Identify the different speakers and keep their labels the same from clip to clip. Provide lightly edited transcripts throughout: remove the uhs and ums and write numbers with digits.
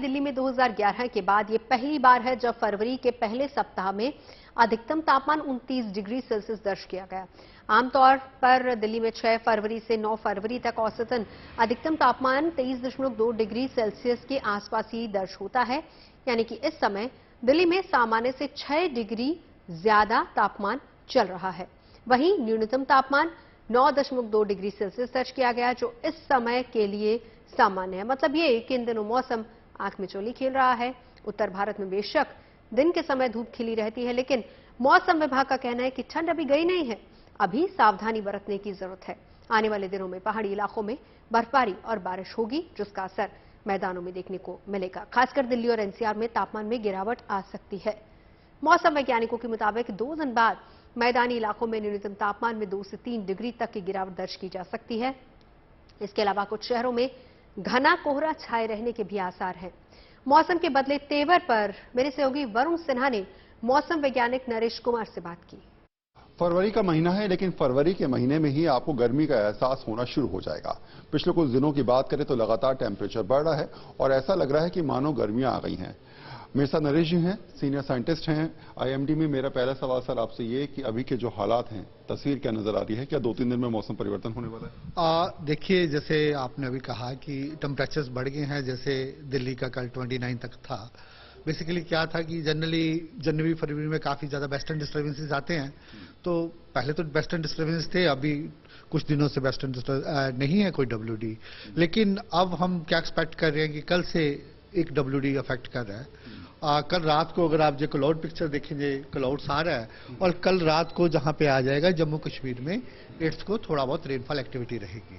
Speaker 1: दिल्ली में 2011 के बाद ये पहली बार है जब फरवरी के पहले सप्ताह में अधिकतम तापमान 29 डिग्री सेल्सियस दर्ज किया गया। आमतौर पर दिल्ली में 6 फरवरी से 9 फरवरी तक औसतन अधिकतम तापमान 23.2 डिग्री सेल्सियस के आसपास ही दर्ज होता है, यानी कि इस समय दिल्ली में सामान्य से 6 डिग्री ज्यादा तापमान चल रहा है। वहीं न्यूनतम तापमान 9.2 डिग्री सेल्सियस दर्ज किया गया, जो इस समय के लिए सामान्य है। मतलब ये कि इन दिनों मौसम आंख में चोली खेल रहा है। उत्तर भारत में बेशक दिन के समय धूप खिली रहती है, लेकिन मौसम विभाग का कहना है कि ठंड अभी गई नहीं है, अभी सावधानी बरतने की जरूरत है। आने वाले दिनों में पहाड़ी इलाकों में बर्फबारी और बारिश होगी, जिसका असर मैदानों में देखने को मिलेगा। खासकर दिल्ली और एनसीआर में तापमान में गिरावट आ सकती है। मौसम वैज्ञानिकों के मुताबिक 2 दिन बाद मैदानी इलाकों में न्यूनतम तापमान में 2 से 3 डिग्री तक की गिरावट दर्ज की जा सकती है। इसके अलावा कुछ शहरों में घना कोहरा छाए रहने के भी आसार हैं। मौसम के बदले तेवर पर मेरे सहयोगी वरुण सिन्हा ने मौसम वैज्ञानिक नरेश कुमार से बात की।
Speaker 2: फरवरी का महीना है, लेकिन फरवरी के महीने में ही आपको गर्मी का एहसास होना शुरू हो जाएगा। पिछले कुछ दिनों की बात करें तो लगातार टेम्परेचर बढ़ रहा है और ऐसा लग रहा है कि मानो गर्मियां आ गई हैं। मेरे साथ नरेश जी हैं, सीनियर साइंटिस्ट हैं आईएमडी में। मेरा पहला सवाल सर आपसे ये कि अभी के जो हालात हैं, तस्वीर क्या नजर आ रही है? क्या 2-3 दिन में मौसम परिवर्तन होने वाला है?
Speaker 3: देखिए, जैसे आपने अभी कहा कि टेम्परेचर्स बढ़ गए हैं। जैसे दिल्ली का कल 29 तक था। बेसिकली क्या था कि जनरली जनवरी फरवरी में काफी ज्यादा वेस्टर्न डिस्टर्बेंसेस आते हैं। तो पहले तो वेस्टर्न डिस्टर्बेंस थे, अभी कुछ दिनों से वेस्टर्न नहीं है कोई WD। लेकिन अब हम क्या एक्सपेक्ट कर रहे हैं कि कल से एक WD अफेक्ट कर रहा है। कल रात को अगर आप जो क्लाउड पिक्चर देखेंगे, क्लाउड्स आ रहा है और कल रात को जहां पे आ जाएगा जम्मू कश्मीर में 8 को थोड़ा बहुत रेनफॉल एक्टिविटी रहेगी।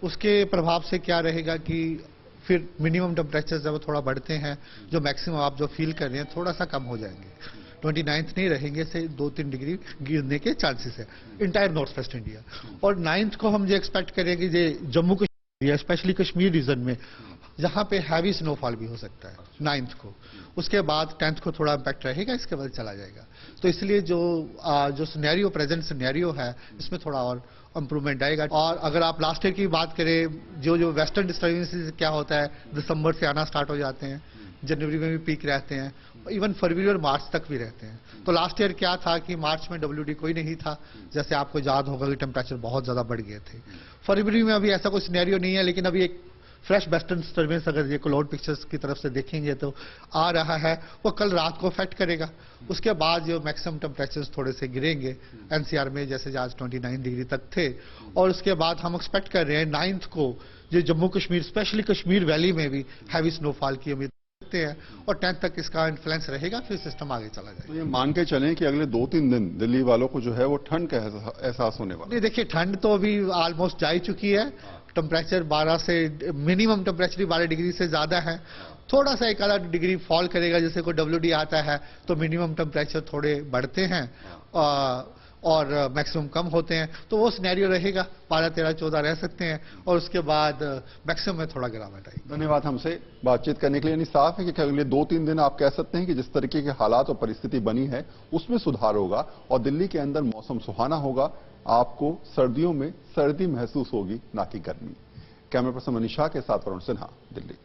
Speaker 3: उसके प्रभाव से क्या रहेगा कि फिर मिनिमम टेम्परेचर जब थोड़ा बढ़ते हैं, जो मैक्सिमम आप जो फील कर रहे हैं थोड़ा सा कम हो जाएंगे। 29 नहीं रहेंगे, से 2-3 डिग्री गिरने के चांसेस है इंटायर नॉर्थ वेस्ट इंडिया। और 9 को हम जो एक्सपेक्ट करेंगे कि जम्मू कश्मीर स्पेशली कश्मीर रीजन में जहां पे हैवी स्नोफॉल भी हो सकता है 9 को। उसके बाद 10 को थोड़ा इम्पैक्ट रहेगा, इसके बाद चला जाएगा। तो इसलिए जो सिनेरियो प्रेजेंट सिनेरियो है, इसमें थोड़ा और इंप्रूवमेंट आएगा। और अगर आप लास्ट ईयर की बात करें, जो वेस्टर्न डिस्टर्बेंसेस क्या होता है, दिसंबर से आना स्टार्ट हो जाते हैं, जनवरी में भी पीक रहते हैं, इवन फरवरी और मार्च तक भी रहते हैं। तो लास्ट ईयर क्या था कि मार्च में WD कोई नहीं था, जैसे आपको याद होगा कि टेम्परेचर बहुत ज्यादा बढ़ गए थे। फरवरी में अभी ऐसा कोई सिनेरियो नहीं है, लेकिन अभी एक फ्रेश वेस्टर्न डिस्टर्बेंस अगर ये क्लाउड पिक्चर्स की तरफ से देखेंगे तो आ रहा है, वो कल रात को अफेक्ट करेगा। उसके बाद जो मैक्सिमम टेम्परेचर्स थोड़े से गिरेंगे एनसीआर में, जैसे आज 29 डिग्री तक थे। और उसके बाद हम एक्सपेक्ट कर रहे हैं 9 को जो जम्मू कश्मीर स्पेशली कश्मीर वैली में भी हैवी स्नोफॉल की उम्मीद करते हैं और 10 तक इसका इन्फ्लुएंस रहेगा, फिर सिस्टम आगे चला जाएगा।
Speaker 2: तो ये मान के चलें कि अगले 2-3 दिन दिल्ली वालों को जो है वो ठंड का एहसास होने वाला है?
Speaker 3: देखिए, ठंड तो अभी ऑलमोस्ट जा ही चुकी है। टेम्परेचर 12 से मिनिमम टेम्परेचर 12 डिग्री से ज्यादा है। थोड़ा सा 1-आधा डिग्री फॉल करेगा, जैसे कोई WD आता है तो मिनिमम टेम्परेचर थोड़े बढ़ते हैं और मैक्सिमम कम होते हैं। तो वो सिनेरियो रहेगा, 12, 13, 14 रह सकते हैं और उसके बाद मैक्सिमम में थोड़ा गिरावट आएगी।
Speaker 2: धन्यवाद हमसे बातचीत करने के लिए। यानी साफ है कि अगले 2-3 दिन आप कह सकते हैं कि जिस तरीके के हालात और परिस्थिति बनी है उसमें सुधार होगा और दिल्ली के अंदर मौसम सुहाना होगा। आपको सर्दियों में सर्दी महसूस होगी, ना कि गर्मी। कैमरा पर्सन मनीषा के साथ वरुण सिन्हा, दिल्ली।